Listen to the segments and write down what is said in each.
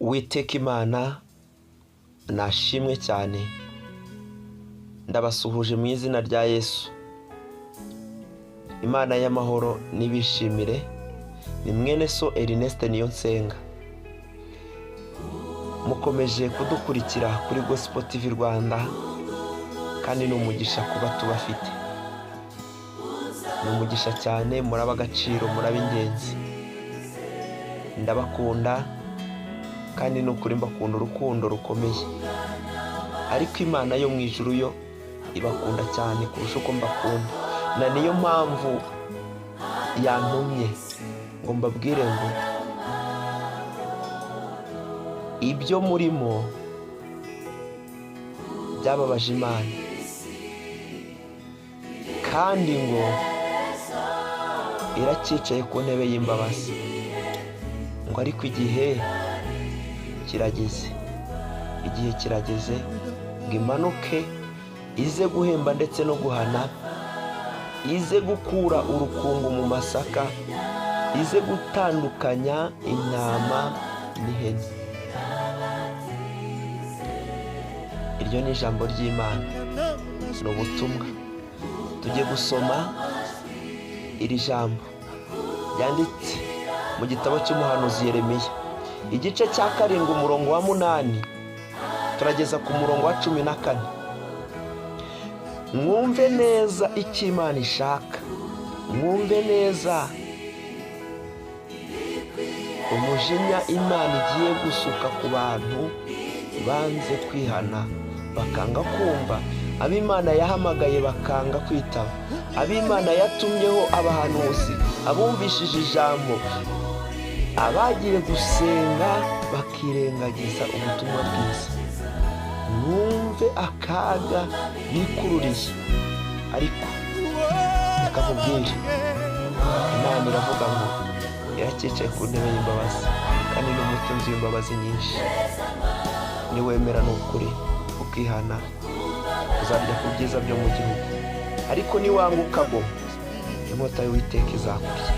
Uwiteka Imana nashimwe cyane, ndabasuhuje mu izina rya Yesu. Imana y'amahoro nibishimire, ni mwene so Ernest Niyonsenga. Mukomeje kudukurikira kuri Gospel TV Rwanda, kandi ni umugisha kuba tubafite. Ni umugisha cyane, muraba agaciro, muraba ingenzi. Ndabakunda kandi nukuri mbakunda urukundo rukomeye, ariko Imana yo mu ijuru yo ibakunda cyane kurusha uko mbakunda, na niyo mpamvu yantumye ngo mbabwire ngo ibyo murimo byababaje Imana, kandi ngo iracyicaye ku ntebe y'imbabazi, ngo ariko igihe kirageze ngo imanuke ize guhemba ndetse no guhana, ize gukura urukungu mu masaka, ize gutandukanya intama n'ihene. Iryo ni ijambo ry'Imana, ni ubutumwa. Tugiye gusoma iri jambo ryanditse mu gitabo cy'umuhanuzi Yeremiya, igice cya 7 umurongo wa 8 turageza ku murongo wa 14. Mwumve neza icyo Imana ishaka, mwumve neza umujinya Imana igiye gusuka ku bantu banze kwihana, bakanga kumva, ab'Imana yahamagaye bakanga kwitaba, ab'Imana yatumyeho abahanuzi, abumvishije ijambo, abagiye gusenga bakirengagiza ubutumwa bwiza. Mwumve akaga bikururiye, ariko reka nkubwire, Imana iravuga ngo iracyicaye ku ntebe y'imbabazi, kandi n'umutunzi w'imbabazi nyinshi. Niwemera n'ukuri ukihana, uzarya ku byiza byo mu gihugu, ariko niwanga ukagoma, inkota y'Uwiteka izakurya.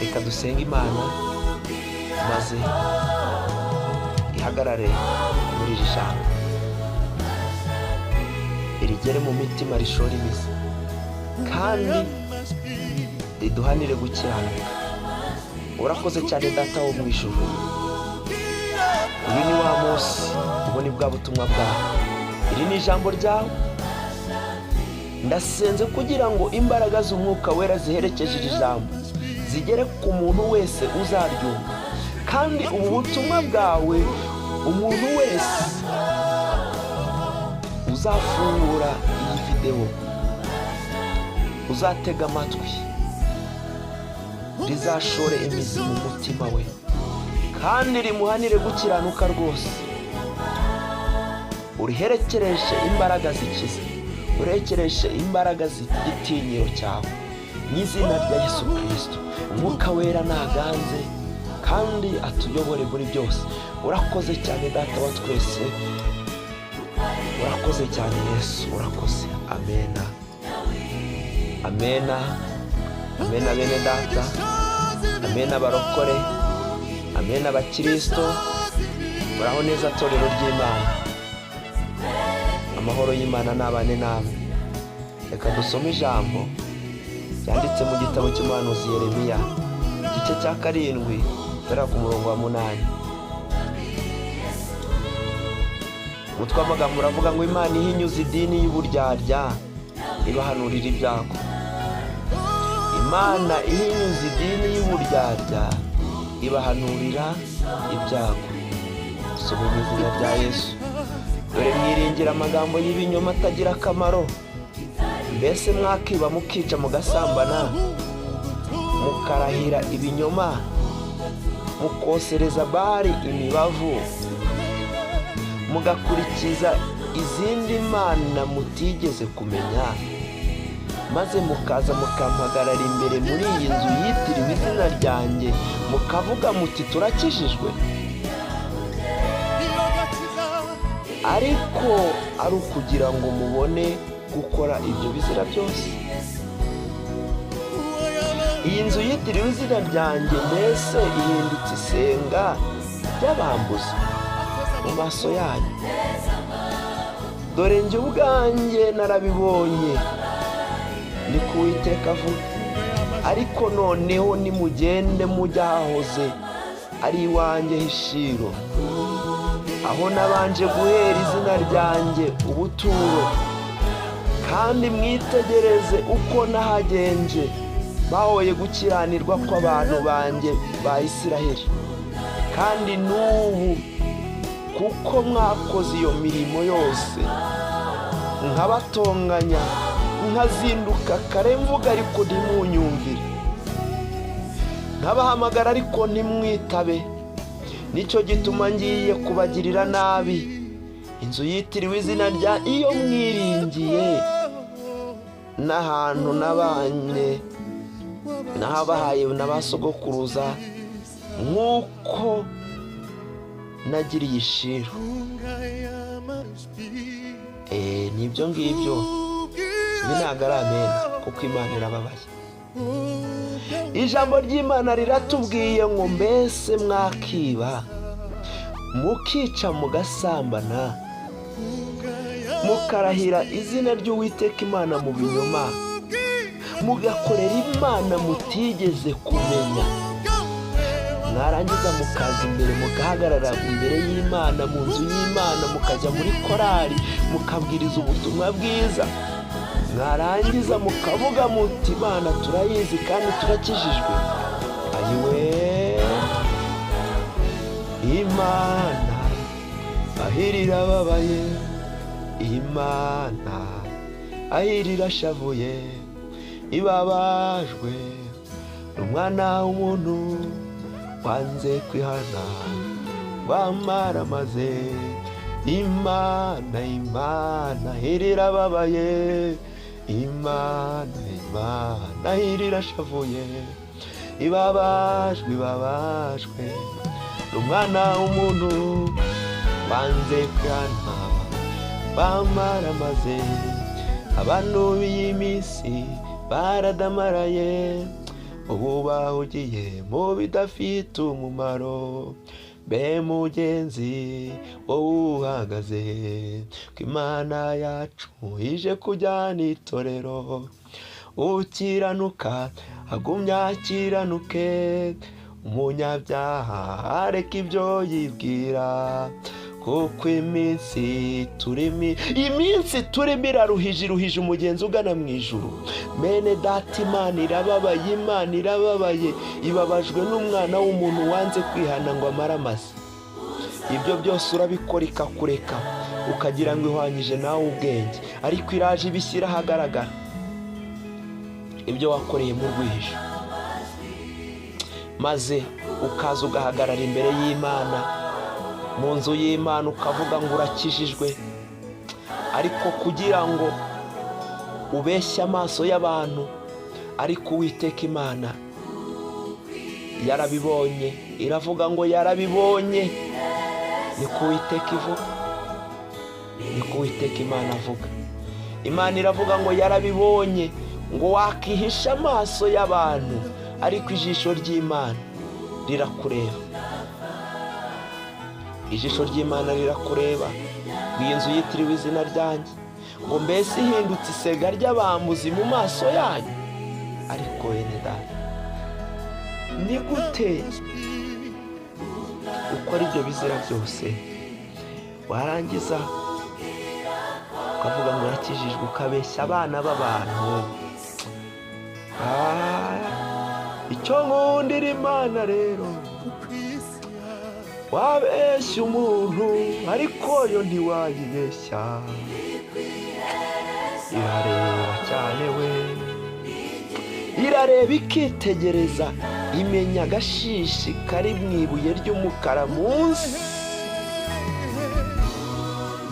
Reka dusenge Imana maze ihagarare muri iri jambo, irigere mu mitima, rishore imizi, kandi riduhanire gukiranuka. Urakoze cyane Data wo mu ijuru. Uyu ni wa munsi, ubu ni bwa butumwa bwawe, iri ni ijambo ryawe. Ndasenze kugira ngo imbaraga z'Umwuka Wera ziherekeje iri jambo zigere ku muntu wese uzaryumva, kandi ubu butumwa bwawe umuntu wese uzafungura iyi video, uzatega amatwi, rizashore imizi mu mutima we, kandi rimuhanire gukiranuka rwose. Uriherekereshe imbaraga zikiza, urekereshe imbaraga z'igitinyiro cyawe, mu izina rya Yesu Kristo. Umwuka Wera naganze kandi atuyobore muri byose. Urakoze cyane Data wa twese, urakoze cyane Yesu, urakoze. Amena, amena, amena bene Data, amena barokore, amena abakristo. Muraho neza torero ry'Imana, amahoro y'Imana nabane namwe. Reka dusome ijambo ryanditse mu gitabo cy'umuhanuzi Yeremiya, igice cya 7 tera ku murongo wa 8. Umutwe w'amagambo uravuga ngo Imana ihinyuza idini y'uburyarya ibahanurira ibyago. Imana ihinyuza idini y'uburyarya ibahanurira ibyago. Soma mu izina rya Yesu. Dore mwiringira amagambo y'ibinyoma atagira akamaro. Mbese mwakiba mukica mugasambana, mukarahira ibinyoma, mukosereza Bali imibavu, mugakurikiza izindi mana mutigeze kumenya, maze mukaza mukampagarara imbere muri iyi nzu yitiriwe izina ryanjye, mukavuga muti turakijijwe, ariko ari ukugira ngo mubone gukora ibyo bizira byose. iyi nzu yitiriwe izina ryanjye mbese ihindutse isenga ry'abambuzi mu maso yanyu. Dore njye ubwanjye narabibonye, ni ku Uwiteka avuga. Ariko noneho nimugende mujya ahahoze ari iwanjye h'ishiro, aho nabanje guhera izina ryanjye ubuturo, kandi mwitegereze uko nahagenje bahoye gukiranirwa kw'abantu banjye ba Isiraheli. Kandi n'ubu kuko mwakoze iyo mirimo yose, nkabatonganya, nkazinduka kare mvuga ariko ntimunyumvire, nkabahamagara ariko ntimwitabe, nicyo gituma ngiye kubagirira nabi inzu yitiriwe izina rya iyo mwiringiye, n'ahantu nabanye nahabahaye n'abasogokuruza, nk'uko nagiriye ishiro. Nibyo ngibyo, ibi ntabwo ari amena, kuko Imana irababaye. Ijambo ry'Imana riratubwiye ngo mbese mwakiba, mukica, mugasambana, mukarahira izina ry'Uwiteka Imana mu binyoma, mugakorera Imana mutigeze kumenya, mwarangiza mukaza imbere mugahagarara imbere y'Imana mu nzu y'Imana, mukajya muri korari mukabwiriza ubutumwa bwiza, mwarangiza mukavuga muti Imana turayizi kandi turakijijwe. Ayiwe, Imana ahiri irababaye, Imana ahiri irashavuye, ibabajwe n'umwana w'umuntu wanze kwihana, bamaramaze. Imana, Imana ahiri irababaye, Imana, Imana ahiri irashavuye, ibabajwe, ibabajwe n'umwana w'umuntu wanze kwihana, bamaramaze. Abantu b'iyi minsi baradamaraye, ubu bahugiye mu bidafite umumaro. Be mugenzi wowe uhagaze, ko Imana yacu ije kujyana itorero. Ukiranuka agumya akiranuke, umunyabyaha areka ibyo yibwira, kuko iminsi turimo iraruhije umugenzi ugana mu ijuru. Mene data, Imana irababaye, Imana irababaye, ibabajwe n'umwana w'umuntu wanze kwihana ngo amare amase. Ibyo byose urabikora ikakureka, ukagira ngo ihwanyije nawe ubwenge, ariko iraje ibishyira ahagaragara ibyo wakoreye mu rwihisho, maze ukaza ugahagarara imbere y'Imana mu nzu y'Imana ukavuga ngo urakijijwe, ariko kugira ngo ubeshye amaso y'abantu. Ariko Uwiteka Imana yarabibonye, iravuga ngo yarabibonye. Ni ku Uwiteka ivuga, ni ku Uwiteka Imana avuga. Imana iravuga ngo yarabibonye, ngo wakihisha amaso y'abantu, ariko ijisho ry'Imana rirakureba. Ijisho ry'Imana rirakureba, iyi nzu yitiriwe izina ryanjye, ngo mbese ihindutse isega ry'abambuzi mu maso yanyu. Ariko wene data, ni gute ukora ibyo bizira byose, warangiza ukavuga ngo urakijijwe, ukabeshya abana b'abantu? Icyo nkundira Imana rero, wabeshya umuntu ariko yo ntiwayibeshya. Irareba cyane we, irareba ikitegereza, imenya agashishi kari mu ibuye ry'umukara munsi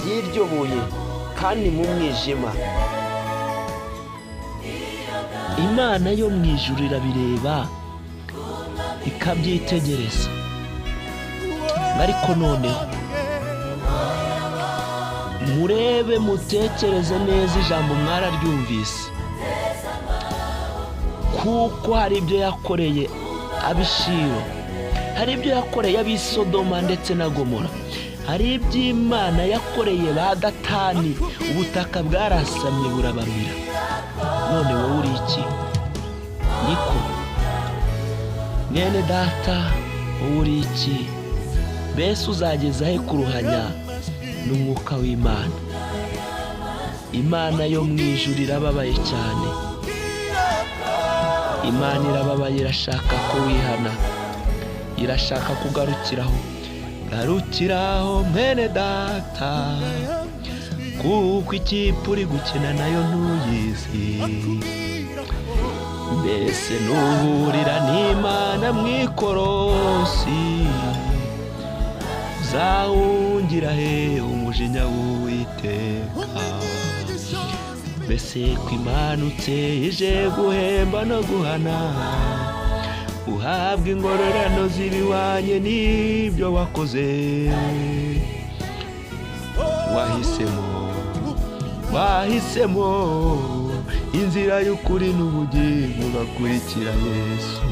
y'iryo buye, kandi mu mwijima. Imana yo mu ijuru irabireba ikabyitegereza. Ariko noneho murebe, mutekereze neza, ijambo mwararyumvise, kuko hari ibyo yakoreye ab'Ishilo, hari ibyo yakoreye ab'Isodoma ndetse na Gomora, hari iby'Imana yakoreye ba Datani, ubutaka bwarasamye burabamira. None wowe uri iki? Niko mwene data, wowe uri iki? Mbese uzageza he kuruhanya n'umwuka w'Imana? Imana yo mu ijuru irababaye cyane. Imana irababaye, irashaka ko wihana, irashaka kugarukiraho. Garukiraho mwene data, kuko ikipe uri gukina nayo ntuyizi. Mbese nuhurira n'Imana mu ikorosi, uzahungira he umujinya w'Uwiteka? Mbese ko imanutse ije guhemba no guhana, uhabwa ingororano z'ibihwanye n'ibyo wakoze. Wahisemo inzira y'ukuri n'ubugingo, ugakurikira Yesu.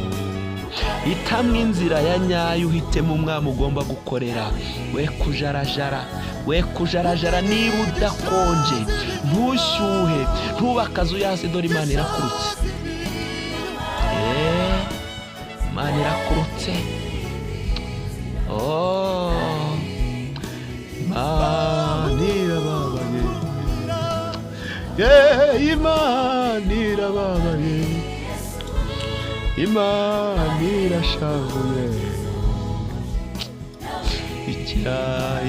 Hitamo inzira ya nyayo, uhitemo umwami ugomba gukorera. We kujarajara, niba udakonje ntushyuhe, ntubakaze uyase, dore Imana irakurutse. Imana irakurutse. Imana irababaye. Imana irababaye. Imana irashavuye.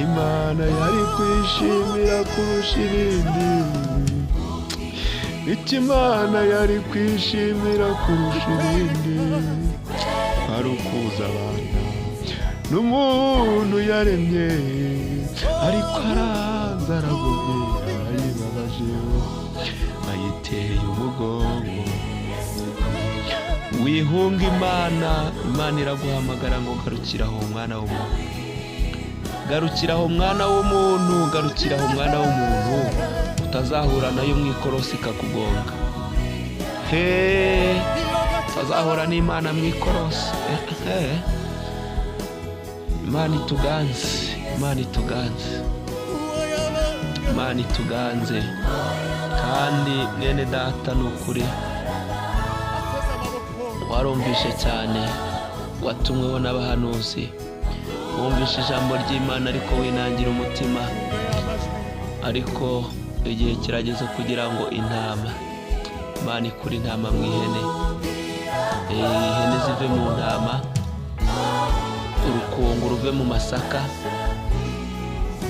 Imana yari kwishimira kurusha ibindi. Imana yari kwishimira kurusha ibindi ari ukuza abana n'umuntu yaremye, ariko araza aragumye, ayibabaje, ayiteye umugongo. Wihunga Imana. Imana iraguhamagara ngo garukiraho mwana w'umuntu, garukiraho mwana w'umuntu, garukiraho mwana w'umuntu, utazahura nayo mu ikorosi ikakugonga. Utazahura n'Imana mu ikorosi. Imana ituganze, Imana ituganze, Imana ituganze. Kandi mwene data, ni ukuri warumvishe cyane, watumweho n'abahanuzi, wumvishe ijambo ry'Imana ariko winangira umutima. Ariko igihe kirageze kugira ngo Imana ikure intama mu ihene. Ihene zive mu ntama, urukungu ruve mu masaka,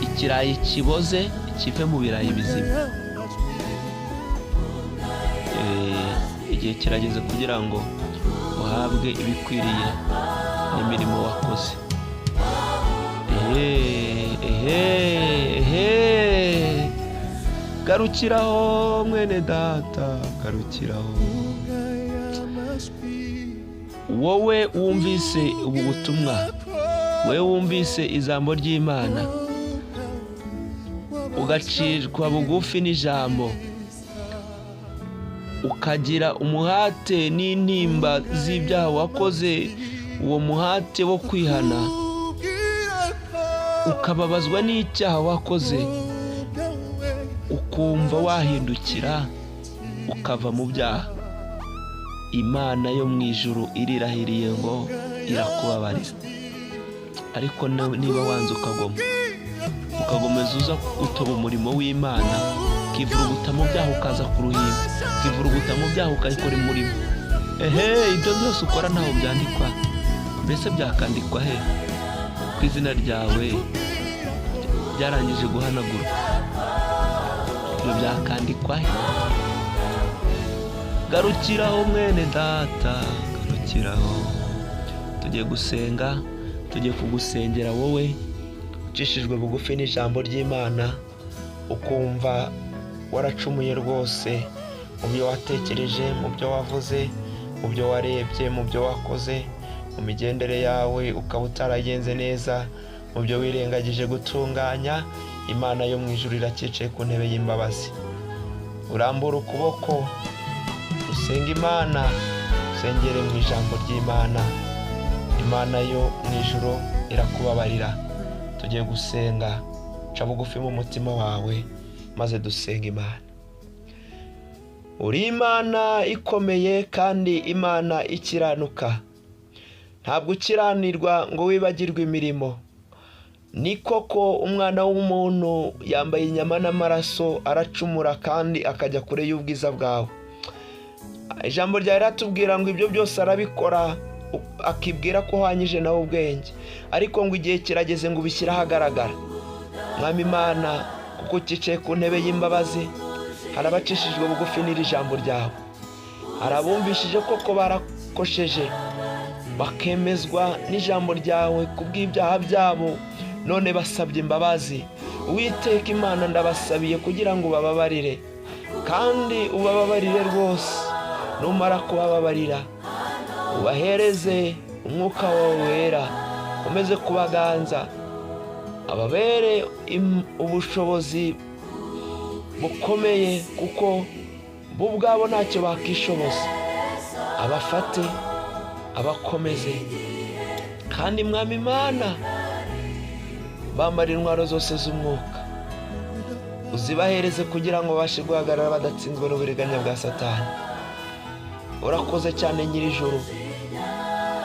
ikirayi kiboze kive mu birayi bizima. Igihe kirageze kugira ngo uhabwe ibikwiriye n'imirimo wakoze. Garukiraho mwene data, garukiraho. Wowe wumvise ubu butumwa, wowe wumvise ijambo ry'Imana, ugacirwa bugufi n'ijambo, ukagira umuhate n'intimba z'ibyaha wakoze, uwo muhate wo kwihana, ukababazwa n'icyaha wakoze, ukumva wahindukira ukava mu byaha, Imana yo mu ijuru irirahiriye ngo irakubabarira. Ariko niba wanze ukagomeza uza utoba umurimo w'Imana, ukivuruguta mu byaha ukaza ku ruhimbi, ukivuruguta mu byaha ukayikora umurimo, ibyo byose ukora ntaho byandikwa. Mbese byakandikwa he? Ku izina ryawe byarangije guhanagurwa, ibyo byakandikwa he? Garukiraho mwene data, garukiraho. Tugiye gusenga, tugiye kugusengera wowe ucishijwe bugufi n'ijambo ry'Imana, ukumva waracumuye rwose mu byo watekereje, mu byo wavuze, mu byo warebye, mu byo wakoze, mu migendere yawe ukaba utaragenze neza, mu byo wirengagije gutunganya. Imana yo mu ijuru irakicaye ku ntebe y'imbabazi. Urambura ukuboko, usenga Imana, usengere mu ijambo ry'Imana. Imana yo mu ijuru irakubabarira. Tugiye gusenga, ca bugufi mu mutima wawe maze dusenga Imana. Uri Imana ikomeye kandi Imana ikiranuka, ntabwo ukiranirwa ngo wibagirwe imirimo. Ni koko umwana w'umuntu yambaye inyama n'amaraso, aracumura kandi akajya kure y'ubwiza bwawe. Ijambo ryawe riratubwira ngo ibyo byose arabikora, akibwira ko uhwanyije nawe ubwenge, ariko ngo igihe kirageze ngo ubishyire ahagaragara. Mwami Imana, kuko ukicaye ku ntebe y'imbabazi, hari abacishijwe bugufi n'iri jambo ryawe, hari abumvishije koko barakosheje bakemezwa n'ijambo ryawe kubw'ibyaha byabo, none basabye imbabazi. Uwiteka Imana, ndabasabiye kugira ngo ubababarire, kandi ubababarire rwose. Numara kubababarira, ubahereze umwuka wawe wera, umeze kubaganza, ababere ubushobozi bukomeye, kuko bo ubwabo ntacyo bakishoboza. Abafate, abakomeze, kandi Mwami Imana, bambara intwaro zose z'umwuka, uzibahereze kugira ngo babashe guhagarara badatsinzwe n'uburiganya bwa Satani. Urakoze cyane Nyir'ijuru,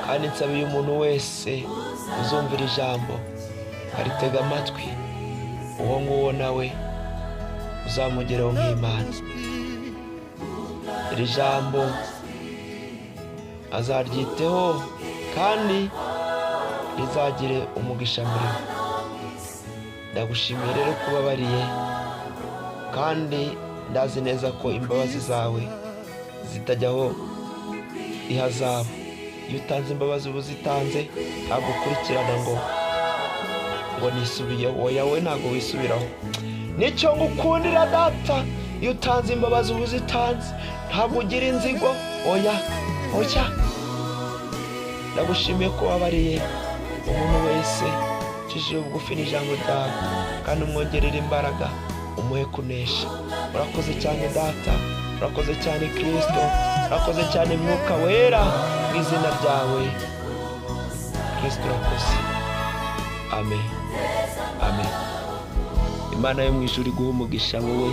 kandi nsabiye umuntu wese uzumvira ijambo aritega amatwi, uwo nguwo nawe uzamugereho nk'Imana. Iri jambo azaryiteho kandi rizagire umugisha muri we. Ndagushimiye rero kubabariye, kandi ndazi neza ko imbabazi zawe zitajyaho ihazabu. Iyo utanze imbabazi uba uzitanze, ntabwo ukurikirana ngo nisubiyeho. Oya, we ntabwo wisubiraho. Nicyo ngukundira Data, iyo utanze imbabazi uba uzitanze, ntabwo ugira inzigo. Oya, ndagushimiye ko wabariye umuntu wese ucishije bugufi n'ijambo ryawe, kandi umwongerera imbaraga, umuhe kunesha. Urakoze cyane Data, urakoze cyane Kristo, urakoze cyane Mwuka Wera, mu izina ryawe Kristo urakoze. Amen. Amen. Imana yo mu ijuru iguhe umugisha wowe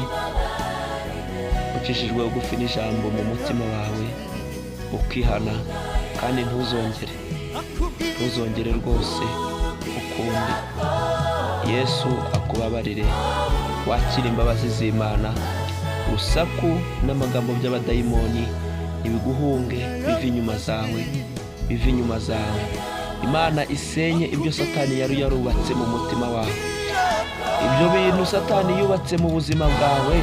ucishijwe bugufi n'ijambo mu mutima wawe, ukihana, kandi ntuzongere rwose ukundi. Yesu akubabarire, wakira imbabazi z'Imana. Urusaku n'amagambo by'abadayimoni ibiguhunge, bive inyuma zawe. Imana isenye ibyo Satani yari yarubatse mu mutima wawe. Ibyo bintu Satani yubatse mu buzima bwawe,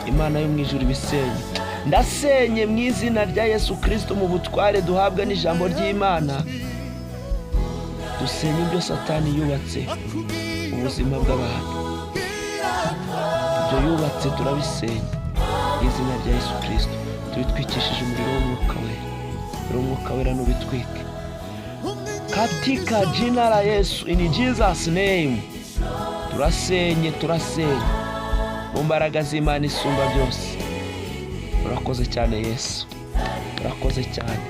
Imana yo mu ijuru ibisenye. Ndasenye mu izina rya Yesu Kristo, mu butware duhabwa n'ijambo ry'Imana. Dusenye ibyo Satani yubatse mu buzima bw'abantu. Ibyo yubatse turabisenya mu izina rya Yesu Kristo. Tubitwikishije umuriro w'Umwuka Wera. Umwuka Wera nubitwike katika jina la Yesu, in Jesus name. Turasenye mu mbaraga z'Imana isumba byose. Urakoze cyane Yesu, urakoze cyane.